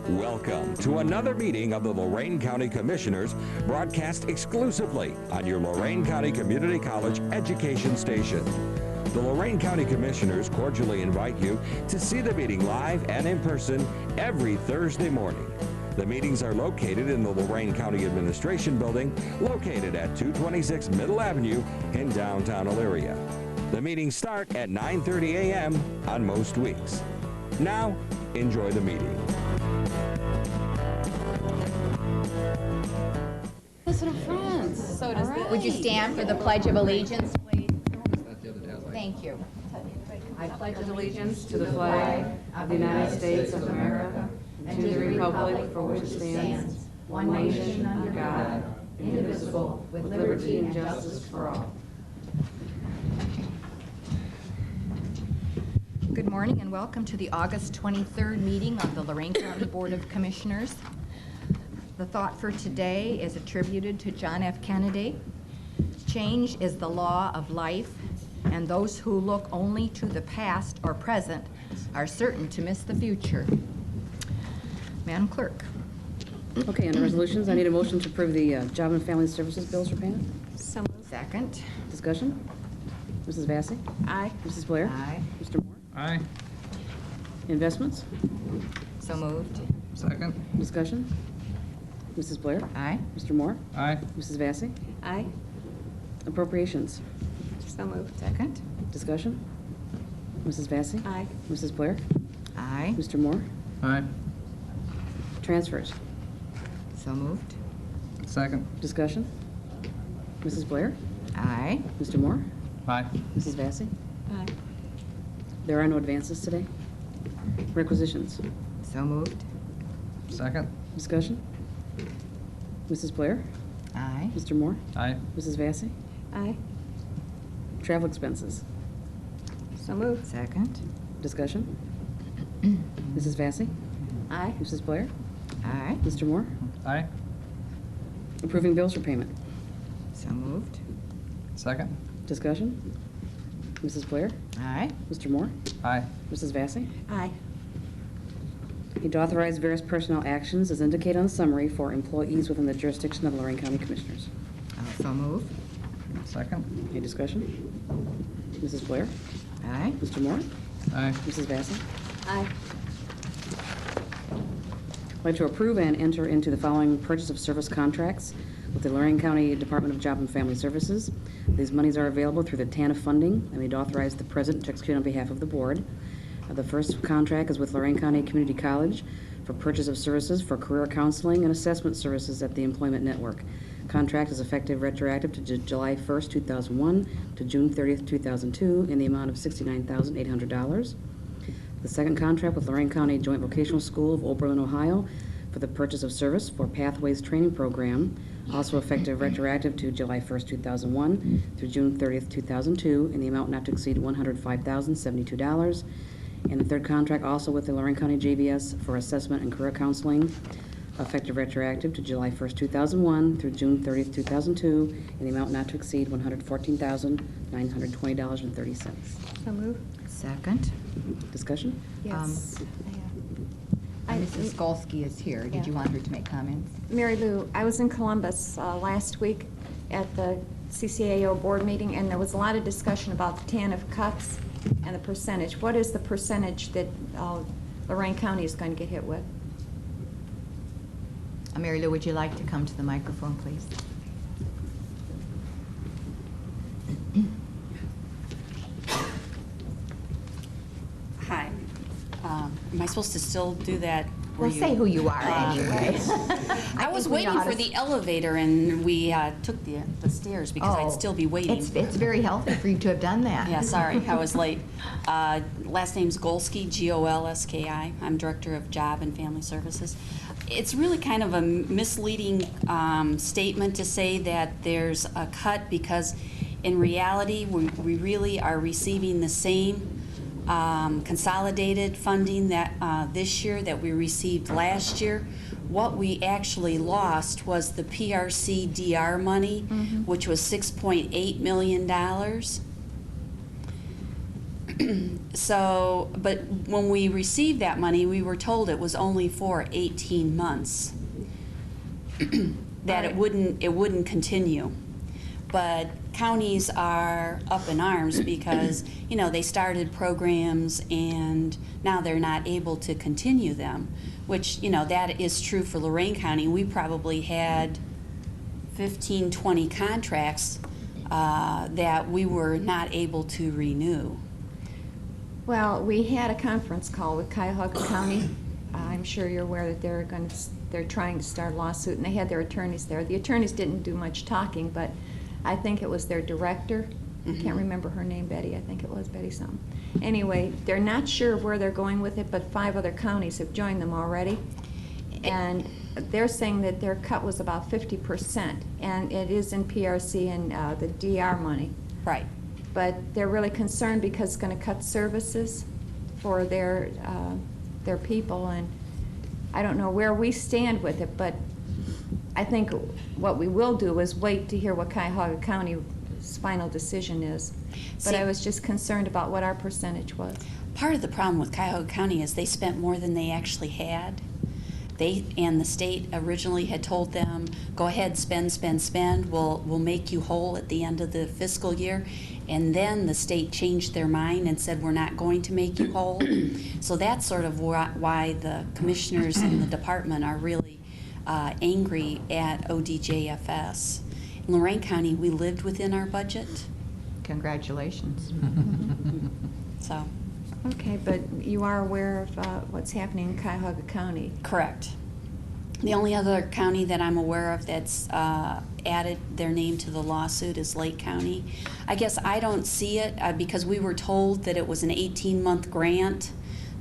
Welcome to another meeting of the Lorain County Commissioners, broadcast exclusively on your Lorain County Community College education station. The Lorain County Commissioners cordially invite you to see the meeting live and in person every Thursday morning. The meetings are located in the Lorain County Administration Building, located at 226 Middle Avenue in downtown Elyria. The meetings start at 9:30 a.m. on most weeks. Now, enjoy the meeting. Listen to friends. So does All Would you stand for the Pledge of Allegiance, please? Thank you. I pledge allegiance to the flag of the United States of America and to the republic for which it stands, one nation under God, indivisible, with liberty and justice for all. Good morning and welcome to the August 23rd meeting of the Lorain County Board of Commissioners. The thought for today is attributed to John F. Kennedy. Change is the law of life, and those who look only to the past or present are certain to miss the future. Madam Clerk. Okay, under resolutions, I need a motion to approve the Job and Family Services bills for payment. So moved. Second. Discussion? Mrs. Vacy? Aye. Mrs. Blair? Aye. Mr. Moore? Aye. Investments? So moved. Second. Discussion? Mrs. Blair? Aye. Mr. Moore? Aye. Mrs. Vacy? Aye. Appropriations? So moved. Second. Discussion? Mrs. Vacy? Aye. Mrs. Blair? Aye. Mr. Moore? Aye. Transfers? So moved. Second. Discussion? Mrs. Blair? Aye. Mr. Moore? Aye. Mrs. Vacy? Aye. There are no advances today. Requisitions? So moved. Second. Discussion? Mrs. Blair? Aye. Mr. Moore? Aye. Mrs. Vacy? Aye. Travel expenses? So moved. Second. Discussion? Mrs. Vacy? Aye. Mrs. Blair? Aye. Mr. Moore? Aye. Approving bills for payment? So moved. Second. Discussion? Mrs. Blair? Aye. Mr. Moore? Aye. Mrs. Vacy? Aye. Need to authorize various personnel actions as indicated on the summary for employees within the jurisdiction of the Lorain County Commissioners. So move. Second. Any discussion? Mrs. Blair? Aye. Mr. Moore? Aye. Mrs. Vacy? Aye. I'd like to approve and enter into the following purchase of service contracts with the Lorain County Department of Job and Family Services. These monies are available through the TANF funding, and we'd authorize the President to execute on behalf of the Board. The first contract is with Lorain County Community College for purchase of services for career counseling and assessment services at the Employment Network. Contract is effective retroactive to July 1st, 2001 to June 30th, 2002 in the amount of $69,800. The second contract with Lorain County Joint Vocational School of Oberlin, Ohio for the purchase of service for Pathways Training Program, also effective retroactive to July 1st, 2001 through June 30th, 2002 in the amount not to exceed $105,072. And the third contract also with the Lorain County JVS for assessment and career counseling, effective retroactive to July 1st, 2001 through June 30th, 2002 in the amount not to exceed $114,920.30. So move. Second. Discussion? Yes. Mrs. Skolsky is here. Did you want her to make comments? Mary Lou, I was in Columbus last week at the CCAO board meeting, and there was a lot of discussion about the TANF cuts and the percentage. What is the percentage that Lorain County is going to get hit with? Mary Lou, would you like to come to the microphone, please? Hi. Am I supposed to still do that? Well, say who you are anyway. I was waiting for the elevator, and we took the stairs because I'd still be waiting. It's very healthy for you to have done that. Yeah, sorry, I was late. Last name's Golski, Golski. I'm Director of Job and Family Services. It's really kind of a misleading statement to say that there's a cut because in reality, we really are receiving the same consolidated funding that this year that we received last year. What we actually lost was the PRC DR money, which was $6.8 million. So, but when we received that money, we were told it was only for 18 months, that it wouldn't continue. But counties are up in arms because, you know, they started programs and now they're not able to continue them, which, you know, that is true for Lorain County. We probably had 15, 20 contracts that we were not able to renew. Well, we had a conference call with Cuyahoga County. I'm sure you're aware that they're trying to start a lawsuit, and they had their attorneys there. The attorneys didn't do much talking, but I think it was their director. I can't remember her name, Betty. I think it was Betty something. Anyway, they're not sure where they're going with it, but 5 other counties have joined them already. And they're saying that their cut was about 50%, and it is in PRC and the DR money. Right. But they're really concerned because it's going to cut services for their people, and I don't know where we stand with it, but I think what we will do is wait to hear what Cuyahoga County's final decision is. But See, I was just concerned about what our percentage was. part of the problem with Cuyahoga County is they spent more than they actually had. And the state originally had told them, go ahead, spend, spend, spend, we'll make you whole at the end of the fiscal year. And then the state changed their mind and said, we're not going to make you whole. So that's sort of why the commissioners in the department are really angry at ODJFS. In Lorain County, we lived within our budget, Congratulations. so. Okay, but you are aware of what's happening in Cuyahoga County. Correct. The only other county that I'm aware of that's added their name to the lawsuit is Lake County. I guess I don't see it because we were told that it was an 18-month grant,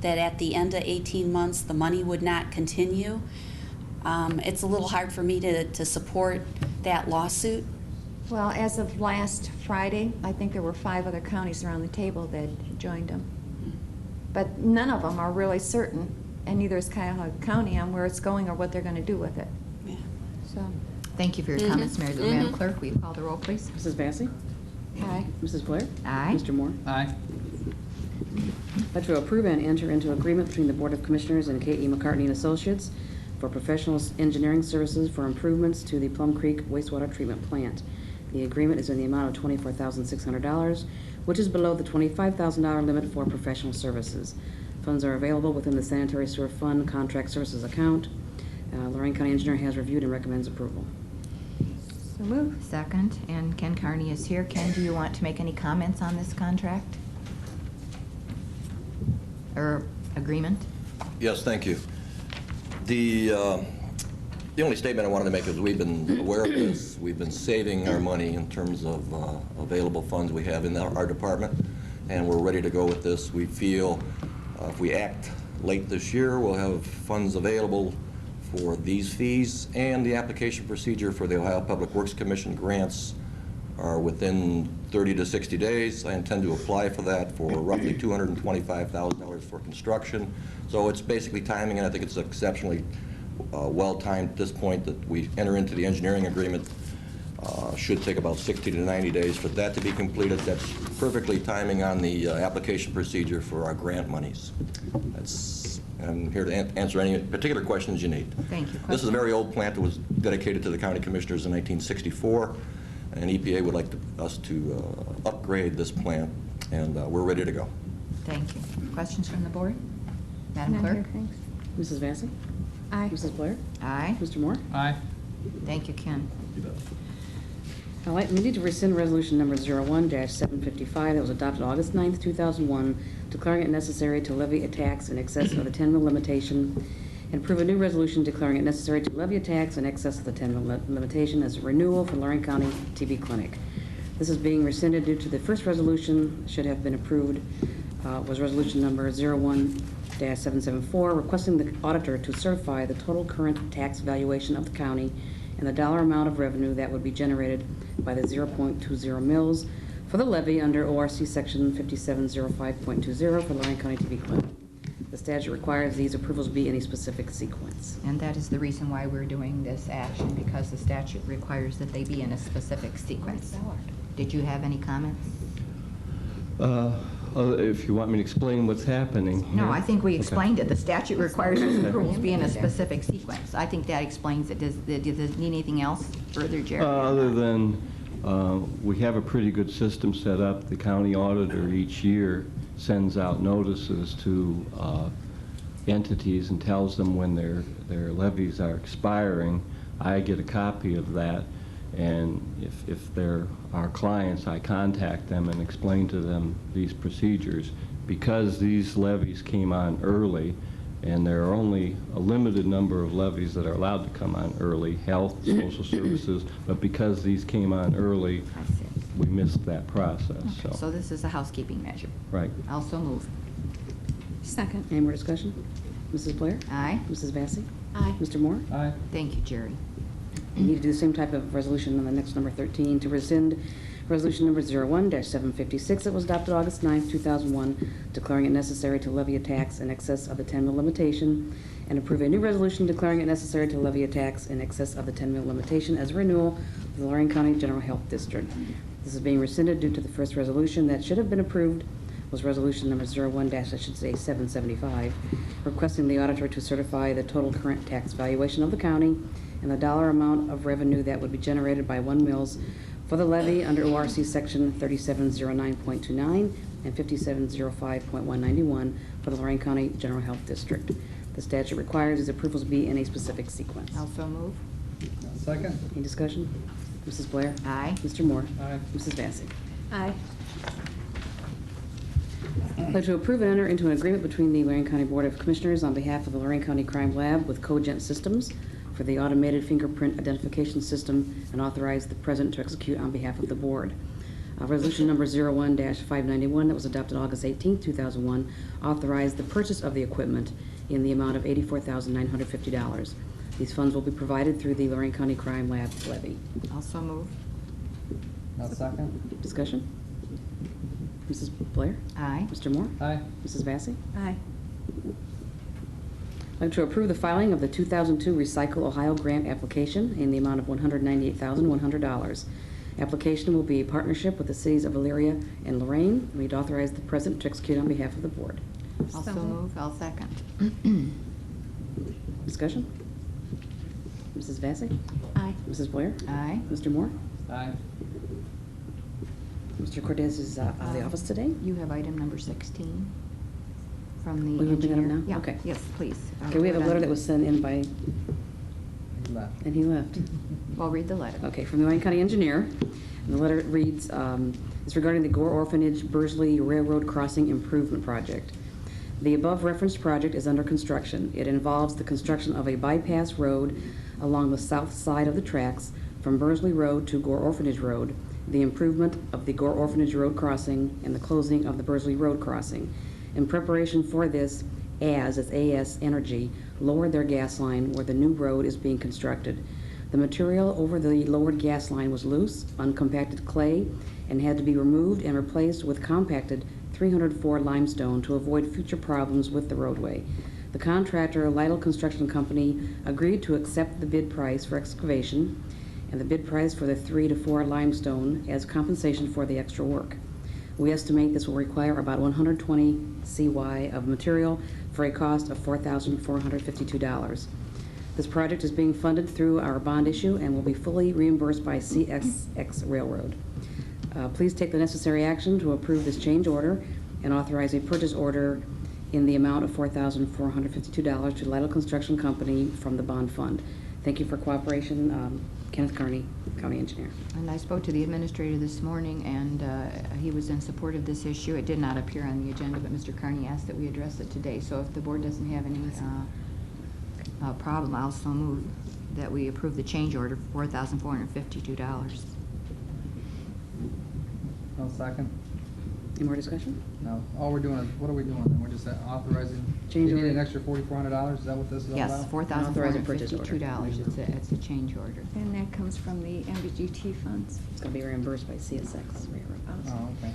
that at the end of 18 months the money would not continue. It's a little hard for me to support that lawsuit. Well, as of last Friday, I think there were 5 other counties around the table that joined them. But none of them are really certain, and neither is Cuyahoga County, on where it's going or what they're going to do with it. Yeah. So, Thank you for your comments, Mary Lou. Madam Clerk, will you call the roll, please? Mrs. Vacy? aye. Mrs. Blair? Aye. Mr. Moore? Aye. I'd like to approve and enter into agreement between the Board of Commissioners and K.E. McCartney and Associates for professional engineering services for improvements to the Plum Creek wastewater treatment plant. The agreement is in the amount of $24,600, which is below the $25,000 limit for professional services. Funds are available within the Sanitary Sewer Fund Contract Services account. Lorain County Engineer has reviewed and recommends approval. So move. Second, and Ken Carney is here. Ken, do you want to make any comments on this contract? Or agreement? Yes, thank you. The only statement I wanted to make is we've been aware of this. We've been saving our money in terms of available funds we have in our department, and we're ready to go with this. We feel if we act late this year, we'll have funds available for these fees, and the application procedure for the Ohio Public Works Commission grants are within 30 to 60 days. I intend to apply for that for roughly $225,000 for construction. So it's basically timing, and I think it's exceptionally well-timed at this point that we enter into the engineering agreement. Should take about 60 to 90 days for that to be completed. That's perfectly timing on the application procedure for our grant monies. I'm here to answer any particular questions you need. Thank you. This is a very old plant that was dedicated to the county commissioners in 1964, and EPA would like us to upgrade this plant, and we're ready to go. Thank you. Questions from the board? Madam None Clerk? here, thanks. Mrs. Vacy? Aye. Mrs. Blair? Aye. Mr. Moore? Aye. Thank you, Ken. We need to rescind resolution number 01-755 that was adopted August 9th, 2001, declaring it necessary to levy a tax in excess of the 10-mil limitation, and approve a new resolution declaring it necessary to levy a tax in excess of the 10-mil limitation as a renewal for Lorain County TB Clinic. This is being rescinded due to the first resolution should have been approved, was resolution number 01-774, requesting the auditor to certify the total current tax valuation of the county and the dollar amount of revenue that would be generated by the 0.20 mills for the levy under ORC Section 5705.20 for Lorain County TB Clinic. The statute requires these approvals be in a specific sequence. And that is the reason why we're doing this action, because the statute requires that they be in a specific sequence. Did you have any comments? If you want me to explain what's happening here. No, I think we Okay. explained it. The statute requires those approvals be in a specific sequence. I think that explains it. Does it need anything else further, Jerry? Other than, we have a pretty good system set up. The county auditor each year sends out notices to entities and tells them when their levies are expiring. I get a copy of that, and if they're our clients, I contact them and explain to them these procedures. Because these levies came on early, and there are only a limited number of levies that are allowed to come on early, health, social services, but because these came on early, I see. we missed that process, Okay, so this is a housekeeping measure. Right. Also move. Second. Any more discussion? Mrs. Blair? Aye. Mrs. Vacy? Aye. Mr. Moore? Aye. Thank you, Jerry. You need to do the same type of resolution on the next number 13 to rescind resolution number 01-756 that was adopted August 9th, 2001, declaring it necessary to levy a tax in excess of the 10 mil limitation, and approve a new resolution declaring it necessary to levy a tax in excess of the 10 mil limitation as a renewal of the Lorain County General Health District. This is being rescinded due to the first resolution that should have been approved was resolution number 01-775, requesting the auditor to certify the total current tax valuation of the county and the dollar amount of revenue that would be generated by 1 mills for the levy under ORC Section 3709.29 and 5705.191 for the Lorain County General Health District. The statute requires these approvals be in a specific sequence. Also move. Second. Any discussion? Mrs. Blair? Aye. Mr. Moore? Aye. Mrs. Vacy? Aye. I'd like to approve and enter into an agreement between the Lorain County Board of Commissioners on behalf of the Lorain County Crime Lab with Cogent Systems for the automated fingerprint identification system and authorize the president to execute on behalf of the board. Resolution number 01-591 that was adopted August 18, 2001, authorized the purchase of the equipment in the amount of $84,950. These funds will be provided through the Lorain County Crime Lab levy. Also move. I'll second. Discussion? Mrs. Blair? Aye. Mr. Moore? Aye. Mrs. Vacy? Aye. I'd like to approve the filing of the 2002 Recycle Ohio grant application in the amount of $198,100. Application will be a partnership with the cities of Elyria and Lorain. We'd authorize the president to execute on behalf of the board. Also So move. I'll second. Discussion? Mrs. Vacy? Aye. Mrs. Blair? Aye. Mr. Moore? Aye. Mr. Cortez is out of the office today. You have item number 16 from the We will pick it up engineer. now? Yeah. Okay. Yes, please. Okay, we have a letter that was sent in by, He left. and he left. Well, read the letter. Okay, from the Lorain County Engineer. And the letter reads, it's regarding the Gore Orphanage Bursley Railroad Crossing Improvement Project. The above referenced project is under construction. It involves the construction of a bypass road along the south side of the tracks from Bursley Road to Gore Orphanage Road, the improvement of the Gore Orphanage Road crossing, and the closing of the Bursley Road crossing. In preparation for this, as AS Energy lowered their gas line where the new road is being constructed. The material over the lowered gas line was loose, uncompacted clay, and had to be removed and replaced with compacted 304 limestone to avoid future problems with the roadway. The contractor, Lytle Construction Company, agreed to accept the bid price for excavation and the bid price for the 3 to 4 limestone as compensation for the extra work. We estimate this will require about 120 CY of material for a cost of $4,452. This project is being funded through our bond issue and will be fully reimbursed by CSX Railroad. Please take the necessary action to approve this change order and authorize a purchase order in the amount of $4,452 to Lytle Construction Company from the bond fund. Thank you for cooperation, Kenneth Carney, County Engineer. And I spoke to the administrator this morning, and he was in support of this issue. It did not appear on the agenda, but Mr. Carney asked that we address it today. So if the board doesn't have any problem, I'll so move that we approve the change order for $4,452. I'll second. Any more discussion? No, all we're doing is, what are we doing then? We're just authorizing, we Change need an order. extra $4,400? Is that what this is all about? Yes, Authorize a purchase order. $4,452. It's a change order. And that comes from the MVGT funds. It's going to be reimbursed by CSX Railroad. Oh, okay.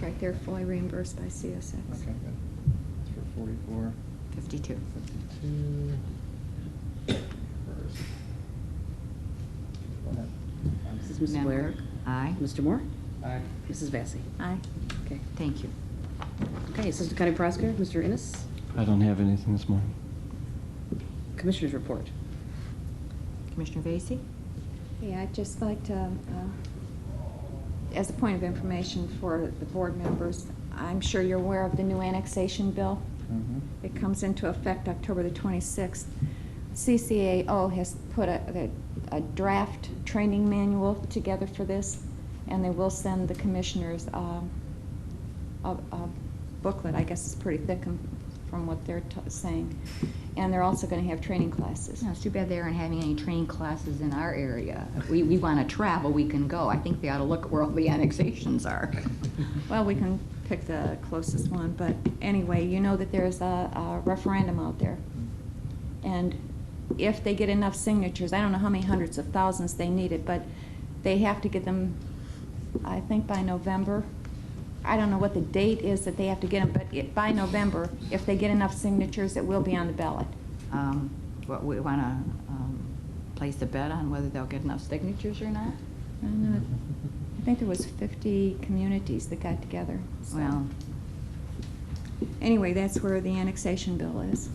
Right, they're fully reimbursed by CSX. Okay, good. It's for 44. 52. 52. First. Go ahead. This is Mrs. Madam Blair. Clerk? Aye. Mr. Moore? Aye. Mrs. Vacy? Aye. Okay. Thank you. Okay, Assistant County Prosecutor, Mr. Innes. I don't have anything this morning. Commissioners report. Commissioner Vacy? Yeah, I'd just like to, as a point of information for the board members, I'm sure you're aware of the new annexation bill. Mhm. It comes into effect October the 26th. CCAO has put a draft training manual together for this, and they will send the commissioners a booklet. I guess it's pretty thick from what they're saying. And they're also going to have training classes. No, it's too bad they aren't having any training classes in our area. If we want to travel, we can go. I think they ought to look at where all the annexations are. Well, we can pick the closest one, but anyway, you know that there's a referendum out there. And if they get enough signatures, I don't know how many hundreds of thousands they needed, but they have to get them, I think, by November. I don't know what the date is that they have to get them, but by November, if they get enough signatures, it will be on the ballot. What, we want to place a bet on whether they'll get enough signatures or not? I don't know. I think there was 50 communities that got together. So. Well, Anyway, that's where the annexation bill is.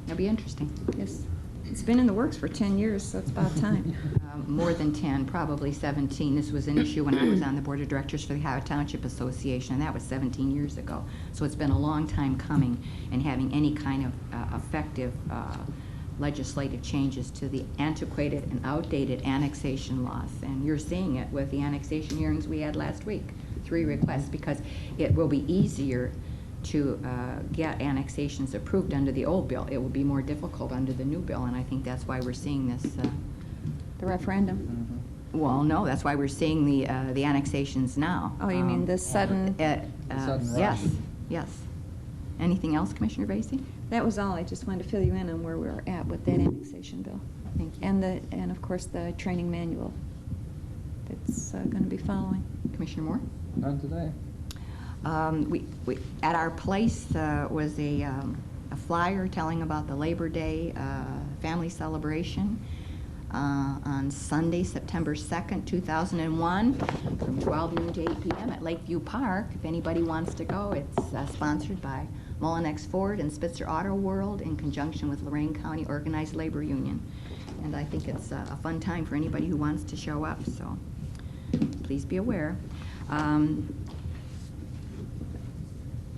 it'll be interesting. Yes. It's been in the works for 10 years, so it's about time. More than 10, probably 17. This was an issue when I was on the board of directors for the Ohio Township Association, and that was 17 years ago. So it's been a long time coming, and having any kind of effective legislative changes to the antiquated and outdated annexation laws. And you're seeing it with the annexation hearings we had last week, 3 requests, because it will be easier to get annexations approved under the old bill. It will be more difficult under the new bill, and I think that's why we're seeing this. The referendum? Well, no, that's why we're seeing the annexations now. Oh, you mean the sudden? Sudden rush. Yes, yes. Anything else, Commissioner Vacy? That was all. I just wanted to fill you in on where we're at with that annexation bill. Thank you. And of course, the training manual that's going to be following. Commissioner Moore? None today. We at our place was a flyer telling about the Labor Day family celebration on Sunday, September 2nd, 2001, from 12 noon to 8 p.m. at Lakeview Park. If anybody wants to go, it's sponsored by Mullinex Ford and Spitzer Auto World in conjunction with Lorain County Organized Labor Union. And I think it's a fun time for anybody who wants to show up, so please be aware.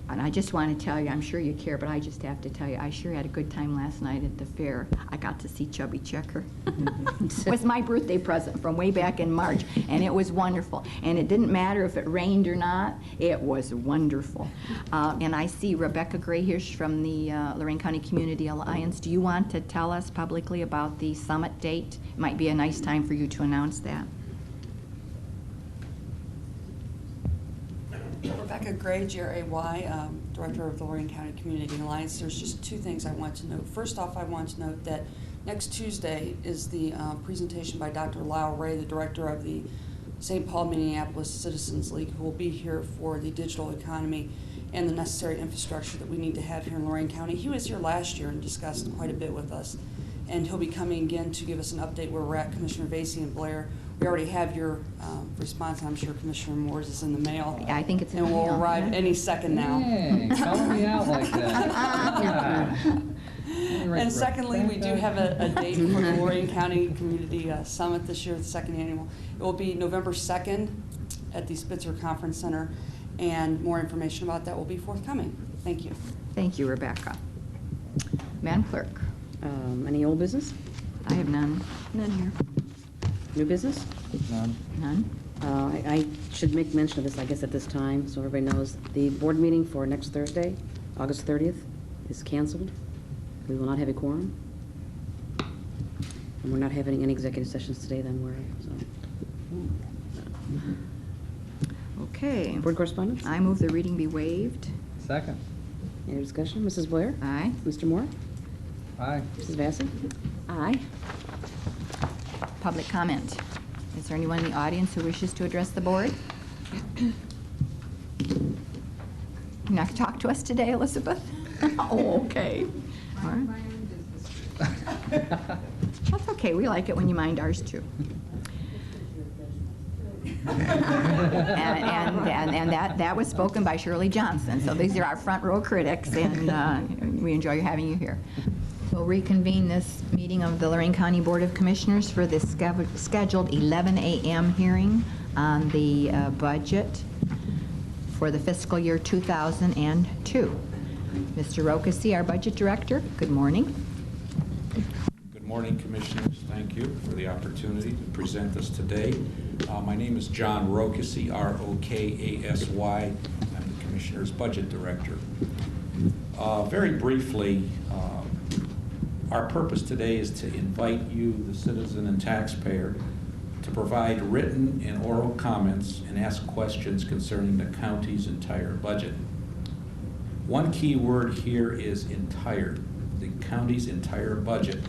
And I just want to tell you, I'm sure you care, but I just have to tell you, I sure had a good time last night at the fair. I got to see Chubby Checker. It was my birthday present from way back in March, and it was wonderful. And it didn't matter if it rained or not, it was wonderful. And I see Rebecca Grayhirsch from the Lorain County Community Alliance. Do you want to tell us publicly about the summit date? It might be a nice time for you to announce that. Rebecca Gray, GRAY, Director of the Lorain County Community Alliance. There's just 2 things I want to note. First off, I want to note that next Tuesday is the presentation by Dr. Lyle Ray, the Director of the St. Paul Minneapolis Citizens League, who will be here for the digital economy and the necessary infrastructure that we need to have here in Lorain County. He was here last year and discussed quite a bit with us, and he'll be coming again to give us an update where we're at. Commissioner Vacy and Blair, we already have your response, and I'm sure Commissioner Moore's is in the mail. Yeah, I think it's in and the will mail, arrive yeah. any second now. Hey, calling me out like that. And secondly, we do have a date for the Lorain County Community Summit this year, the 2nd annual. It will be November 2nd at the Spitzer Conference Center, and more information about that will be forthcoming. Thank you. Thank you, Rebecca. Madam Clerk? Any old business? I have none. None here. New business? None. None? I should make mention of this, I guess, at this time, so everybody knows. The board meeting for next Thursday, August 30th, is canceled. We will not have a quorum. And we're not having any executive sessions today that I'm aware of, so. Okay. Board correspondence? I move the reading be waived. Second. Any discussion? Mrs. Blair? Aye. Mr. Moore? Aye. Mrs. Vacy? Aye. Public comment. Is there anyone in the audience who wishes to address the board? You're not going to talk to us today, Elizabeth? Oh, okay. All right. That's okay. We like it when you mind ours, too. And that was spoken by Shirley Johnson. So these are our front row critics, and we enjoy having you here. We'll reconvene this meeting of the Lorain County Board of Commissioners for this scheduled 11 a.m. hearing on the budget for the fiscal year 2002. Mr. Rokasi, our budget director, good morning. Good morning, Commissioners. Thank you for the opportunity to present this today. My name is John Rokasi, R-O-K-A-S-Y. I'm the Commissioner's Budget Director. Very briefly, our purpose today is to invite you, the citizen and taxpayer, to provide written and oral comments and ask questions concerning the county's entire budget. One key word here is entire. The county's entire budget.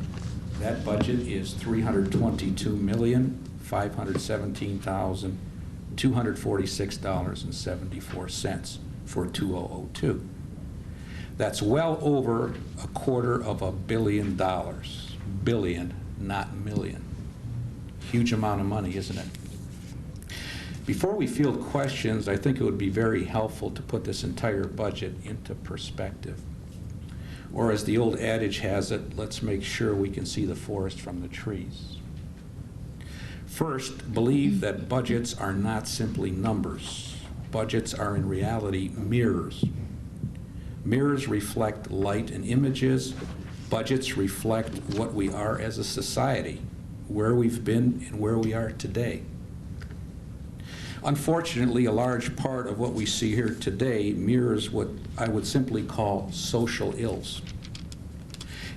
That budget is $322,517,246.74 for 2002. That's well over $250 million. Billion, not million. Huge amount of money, isn't it? Before we field questions, I think it would be very helpful to put this entire budget into perspective. Or as the old adage has it, let's make sure we can see the forest from the trees. First, believe that budgets are not simply numbers. Budgets are in reality mirrors. Mirrors reflect light and images. Budgets reflect what we are as a society, where we've been and where we are today. Unfortunately, a large part of what we see here today mirrors what I would simply call social ills.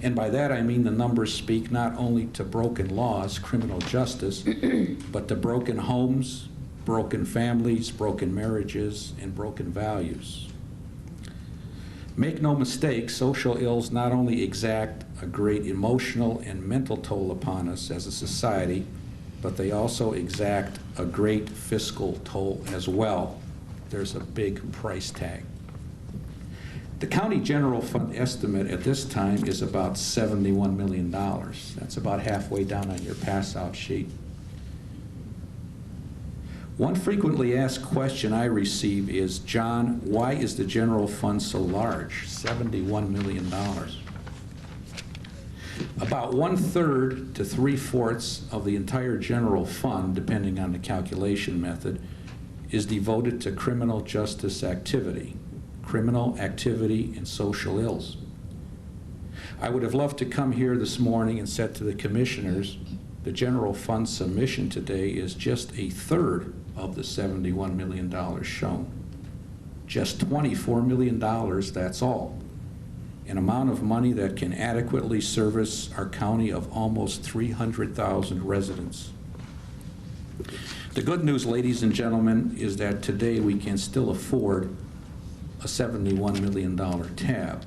And by that I mean the numbers speak not only to broken laws, criminal justice, but to broken homes, broken families, broken marriages, and broken values. Make no mistake, social ills not only exact a great emotional and mental toll upon us as a society, but they also exact a great fiscal toll as well. There's a big price tag. The county general fund estimate at this time is about $71 million. That's about halfway down on your pass-out sheet. One frequently asked question I receive is, John, why is the general fund so large, $71 million? About 1/3 to 3/4 of the entire general fund, depending on the calculation method, is devoted to criminal justice activity and social ills. I would have loved to come here this morning and said to the commissioners, the general fund submission today is just 1/3 of the $71 million shown. Just $24 million, that's all. An amount of money that can adequately service our county of almost 300,000 residents. The good news, ladies and gentlemen, is that today we can still afford a $71 million tab.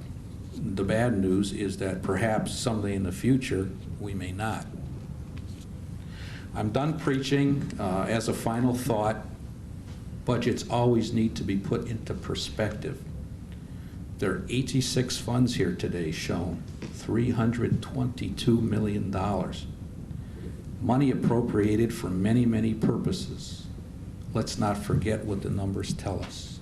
The bad news is that perhaps someday in the future we may not. I'm done preaching. As a final thought, budgets always need to be put into perspective. There are 86 funds here today shown, $322 million. Money appropriated for many, many purposes. Let's not forget what the numbers tell us.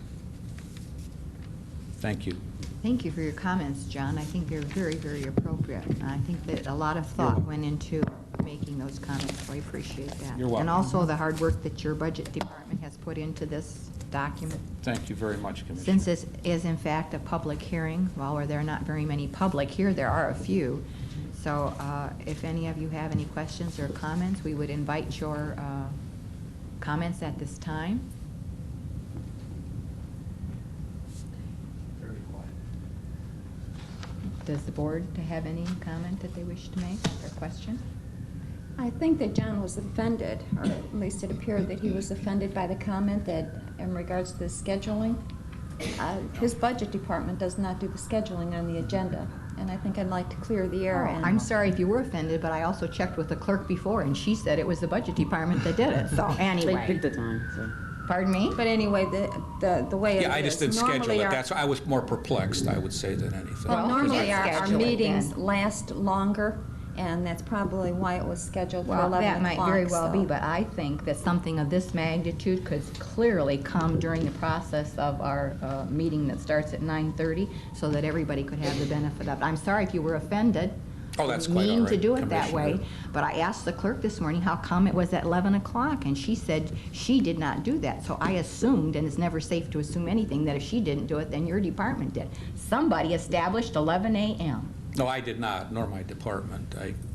Thank you. Thank you for your comments, John. I think they're very, very appropriate. I think that a lot of thought went into making those comments, so I appreciate that. You're welcome. And also the hard work that your budget department has put into this document. Thank you very much, Commissioner. Since this is in fact a public hearing, while there are not very many public here, there are a few. So if any of you have any questions or comments, we would invite your comments at this time. Very quiet. Does the board have any comment that they wish to make or question? I think that John was offended, or at least it appeared that he was offended by the comment that in regards to the scheduling, his budget department does not do the scheduling on the agenda. And I think I'd like to clear the air. And I'm sorry if you were offended, but I also checked with the clerk before, and she said it was the budget department that did it. So They anyway, picked the time, so. pardon me? But anyway, the way it is. Yeah, I just didn't schedule normally it. That's, I was more perplexed, I would say, than anything. Well, Well, normally forget our schedule it meetings then. last longer, and that's probably why it was scheduled for 11 Well, o'clock. that might very well be, so- but I think that something of this magnitude could clearly come during the process of our meeting that starts at 9:30, so that everybody could have the benefit of it. I'm sorry if you were offended. Oh, that's Didn't quite all mean to right, do it that way, Commissioner. but I asked the clerk this morning how come it was at 11 o'clock, and she said she did not do that. So I assumed, and it's never safe to assume anything, that if she didn't do it, then your department did. Somebody established 11 a.m. No, I did not, nor my department.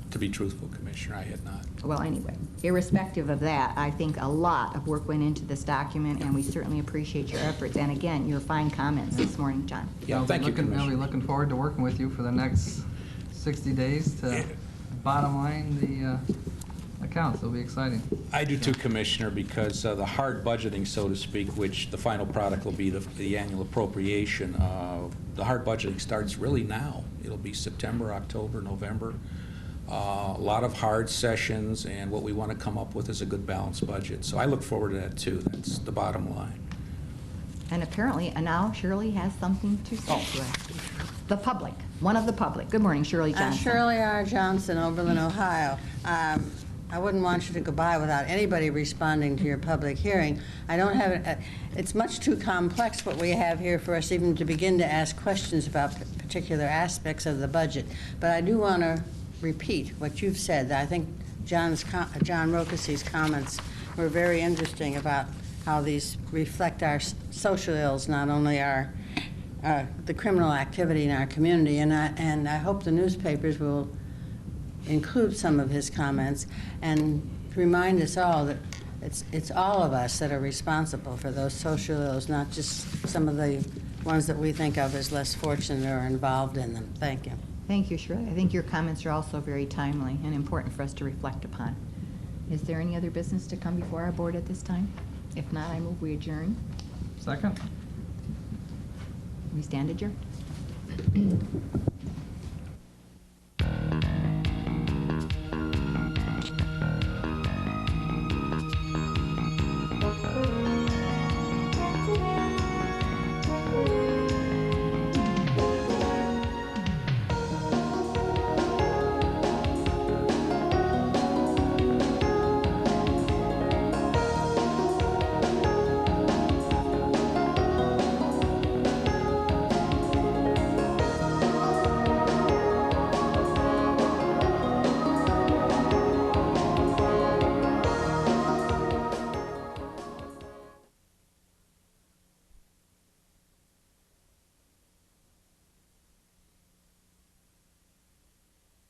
To be truthful, Commissioner, I had not. Well, anyway, irrespective of that, I think a lot of work went into this document, and we certainly appreciate your efforts. And again, your fine comments this morning, John. Yeah, I'll be thank you, looking- I'll be Commissioner. looking forward to working with you for the next 60 days to bottom line the accounts. It'll be exciting. I do too, Commissioner, because the hard budgeting, so to speak, which the final product will be the annual appropriation, the hard budgeting starts really now. It'll be September, October, November. A lot of hard sessions, and what we want to come up with is a good balanced budget. So I look forward to that too. That's the bottom line. And apparently, now Shirley has something to say to us. The public, one of the public. Good morning, Shirley Johnson. Shirley R. Johnson, Oberlin, Ohio. I wouldn't want you to go by without anybody responding to your public hearing. I don't have it, it's much too complex what we have here for us even to begin to ask questions about particular aspects of the budget. But I do want to repeat what you've said. I think John Rocase's comments were very interesting about how these reflect our social ills, not only our the criminal activity in our community, and I hope the newspapers will include some of his comments and remind us all that it's all of us that are responsible for those social ills, not just some of the ones that we think of as less fortunate or involved in them. Thank you. Thank you, Shirley. I think your comments are also very timely and important for us to reflect upon. Is there any other business to come before our board at this time? If not, I move we adjourn. Second? We stand adjourned.